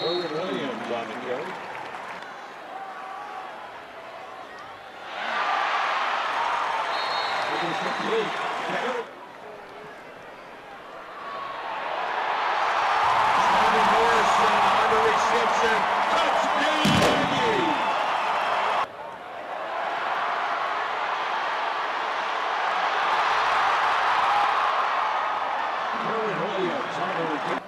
Williams on the go. Under reception, touchdown! Williams on the return.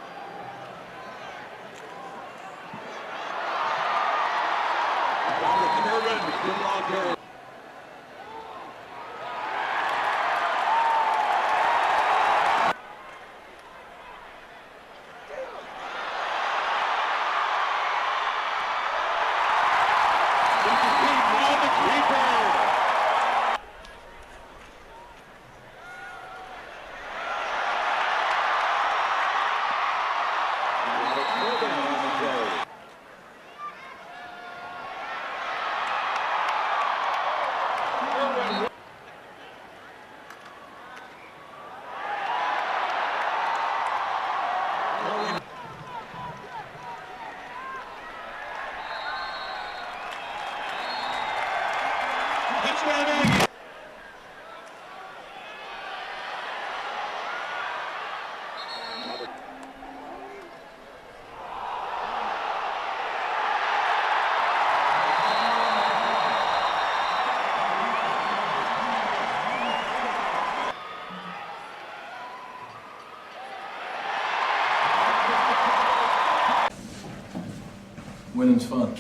Winning's fun.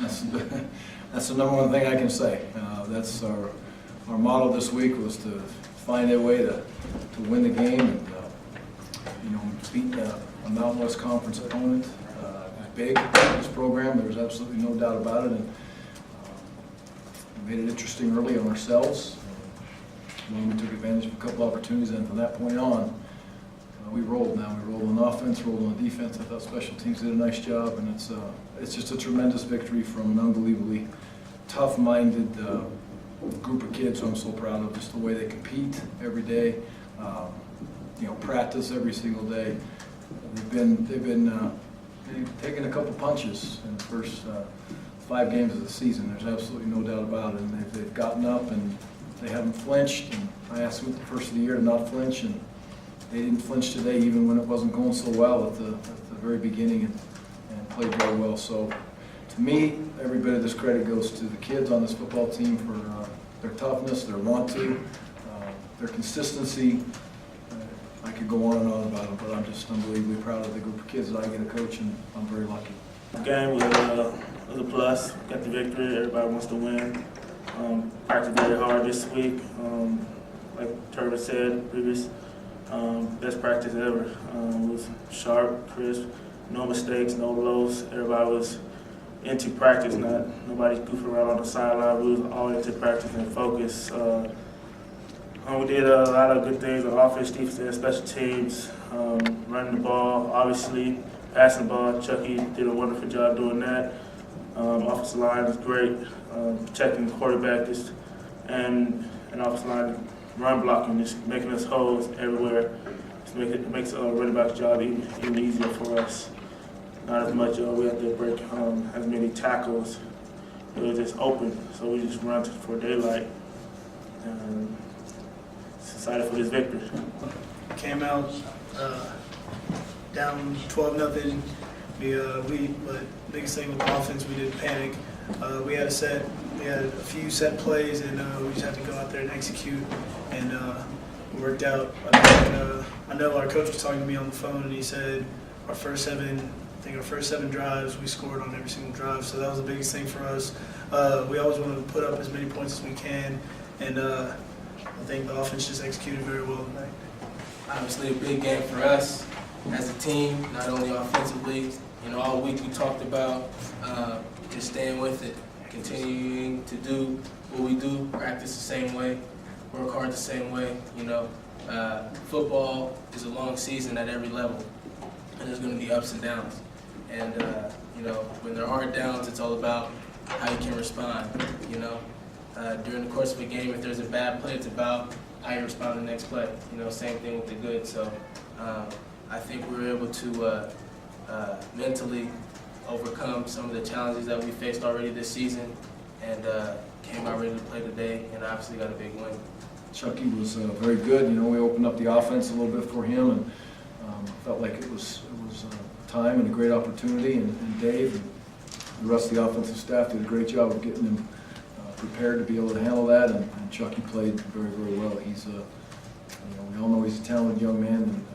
That's the number one thing I can say. That's our motto this week, was to find a way to win the game and beat a Mountain West Conference opponent. It's big in this program. There's absolutely no doubt about it. And we made it interesting early on ourselves. We took advantage of a couple opportunities, and from that point on, we rolled. Now we rolled on offense, rolled on defense. I thought special teams did a nice job, and it's just a tremendous victory from an unbelievably tough-minded group of kids who I'm so proud of. Just the way they compete every day, practice every single day. They've been taking a couple punches in the first 5 games of the season. There's absolutely no doubt about it. And they've gotten up and they haven't flinched. And I asked them at the first of the year to not flinch, and they didn't flinch today, even when it wasn't going so well at the very beginning, and played very well. So, to me, every bit of this credit goes to the kids on this football team for their toughness, their want to, their consistency. I could go on and on about them, but I'm just unbelievably proud of the group of kids that I get to coach, and I'm very lucky. The game was a plus. Got the victory. Everybody wants to win. Practiced very hard this week. like Turban said, previous best practice ever. It was sharp, crisp, no mistakes, no lows. Everybody was into practice, nobody goofing around on the sideline. We was all into practice and focus. We did a lot of good things on offense, defense, and special teams. Running the ball, obviously, passing the ball. Chucky did a wonderful job doing that. Offensive line is great, protecting the quarterback, and offensive line run blocking, just making us holes everywhere. It makes running back's job even easier for us. Not as much, we have to break as many tackles. It was just open, so we just run for daylight. Excited for this victory. Came out down 12-0. But biggest thing with the offense, we didn't panic. We had a few set plays, and we just had to go out there and execute, and it worked out. I know our coach was talking to me on the phone, and he said our first seven drives, we scored on every single drive, so that was the biggest thing for us. We always wanted to put up as many points as we can, and I think the offense just executed very well tonight. Obviously a big game for us as a team, not only offensively. All week we talked about just staying with it, continuing to do what we do, practice the same way, work hard the same way. Football is a long season at every level, and there's going to be ups and downs. And when there are downs, it's all about how you can respond. During the course of a game, if there's a bad play, it's about how you respond to the next play. Same thing with the good. So I think we were able to mentally overcome some of the challenges that we faced already this season, and came out ready to play today, and obviously got a big win. Chucky was very good. We opened up the offense a little bit for him, and felt like it was time and a great opportunity. And Dave and the rest of the offensive staff did a great job of getting him prepared to be able to handle that. And Chucky played very, very well. He's we all know he's a talented young man, and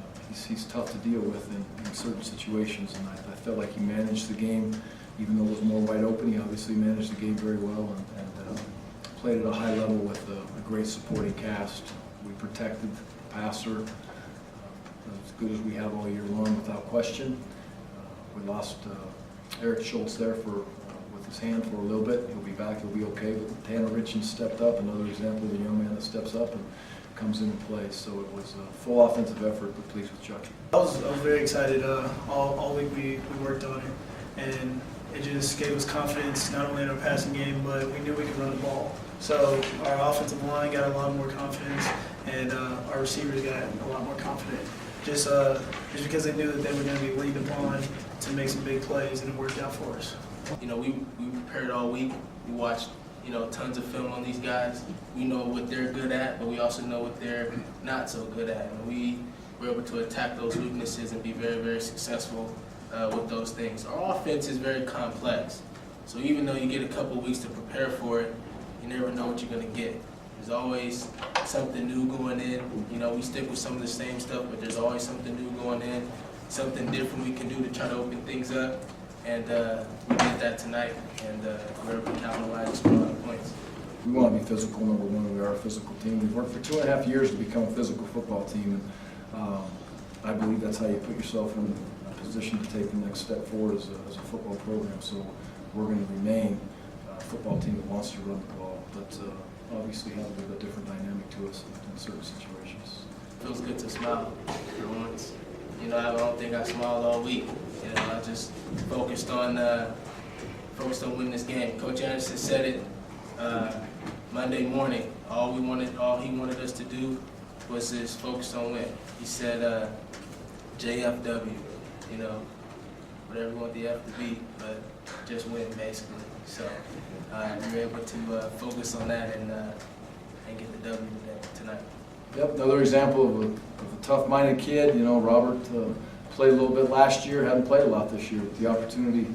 he's tough to deal with in certain situations. And I felt like he managed the game, even though it was more wide open. He obviously managed the game very well, and played at a high level with a great supporting cast. We protected the passer as good as we have all year long, without question. We lost Eric Schultz there with his hand for a little bit. He'll be back. He'll be okay. But Tanner Richens stepped up, another example of a young man that steps up and comes into play. So it was a full offensive effort, but pleased with Chucky. I was very excited. All week we worked on it, and it just gave us confidence, not only in our passing game, but we knew we could run the ball. So our offensive line got a lot more confidence, and our receivers got a lot more confident. Just because they knew that they were going to be leaned upon to make some big plays, and it worked out for us. We prepared all week. We watched tons of film on these guys. We know what they're good at, but we also know what they're not so good at. And we were able to attack those weaknesses and be very, very successful with those things. Our offense is very complex. So even though you get a couple weeks to prepare for it, you never know what you're going to get. There's always something new going in. We stick with some of the same stuff, but there's always something new going in, something different we can do to try to open things up. And we did that tonight, and we're able to capitalize and score a lot of points. We want to be physical, number one. We are a physical team. We've worked for 2.5 years to become a physical football team, and I believe that's how you put yourself in a position to take the next step forward as a football program. So we're going to remain a football team that wants to run the ball, but obviously have a different dynamic to us in certain situations. It feels good to smile for once. I don't think I smiled all week. I just focused on winning this game. Coach Anderson said it Monday morning. All he wanted us to do was just focus on win. He said JFW, whatever you want the F to be, but just win basically. So we were able to focus on that and get the W tonight. Yep, another example of a tough-minded kid. Robert played a little bit last year, hadn't played a lot this year. But the opportunity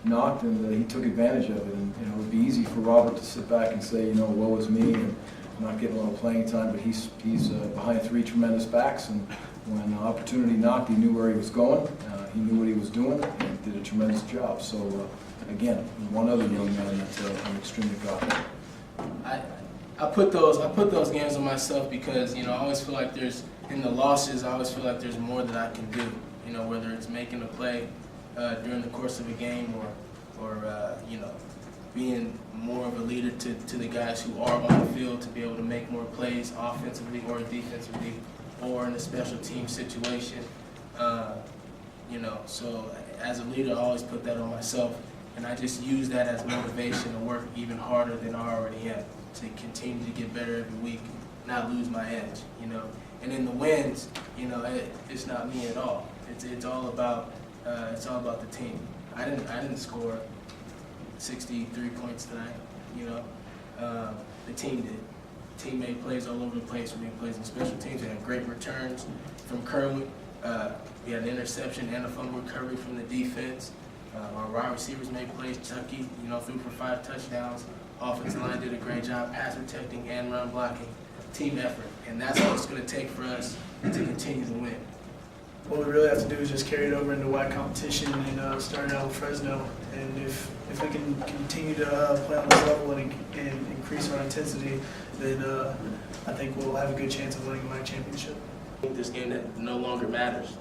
knocked, and he took advantage of it. And it would be easy for Robert to sit back and say, woe is me, and not getting a lot of playing time. But he's behind 3 tremendous backs, and when the opportunity knocked, he knew where he was going. He knew what he was doing, and did a tremendous job. So again, one other young man that I'm extremely proud of. I put those games on myself because, you know, I always feel like in the losses, I always feel like there's more that I can do. You know, whether it's making a play during the course of a game or you know, being more of a leader to the guys who are on the field to be able to make more plays offensively or defensively or in a special team situation. You know, so as a leader, I always put that on myself, and I just use that as motivation to work even harder than I already am, to continue to get better every week, not lose my edge, you know. And in the wins, you know, it's not me at all. It's all about the team. I didn't score 63 points tonight, you know. The team did. The team made plays all over the place. We made plays in special teams. We had great returns from Kerwin. We had an interception and a fumble recovery from the defense. Our wide receivers made plays. Chucky, you know, threw for 5 touchdowns. Offensive line did a great job pass protecting and run blocking. Team effort, and that's what it's going to take for us to continue to win. What we really have to do is just carry it over into WAC competition and start out with Fresno. And if we can continue to play on this level and increase our intensity, then I think we'll have a good chance of winning the WAC championship. This game that no longer matters.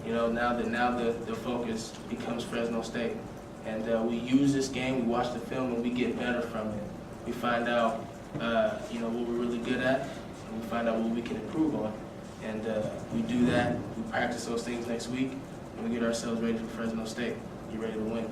You know, now the focus becomes Fresno State, and we use this game. We watch the film and we get better from it. We find out, you know, what we're really good at, and we find out what we can improve on. And we do that. We practice those things next week, and we get ourselves ready for Fresno State. Get ready to win.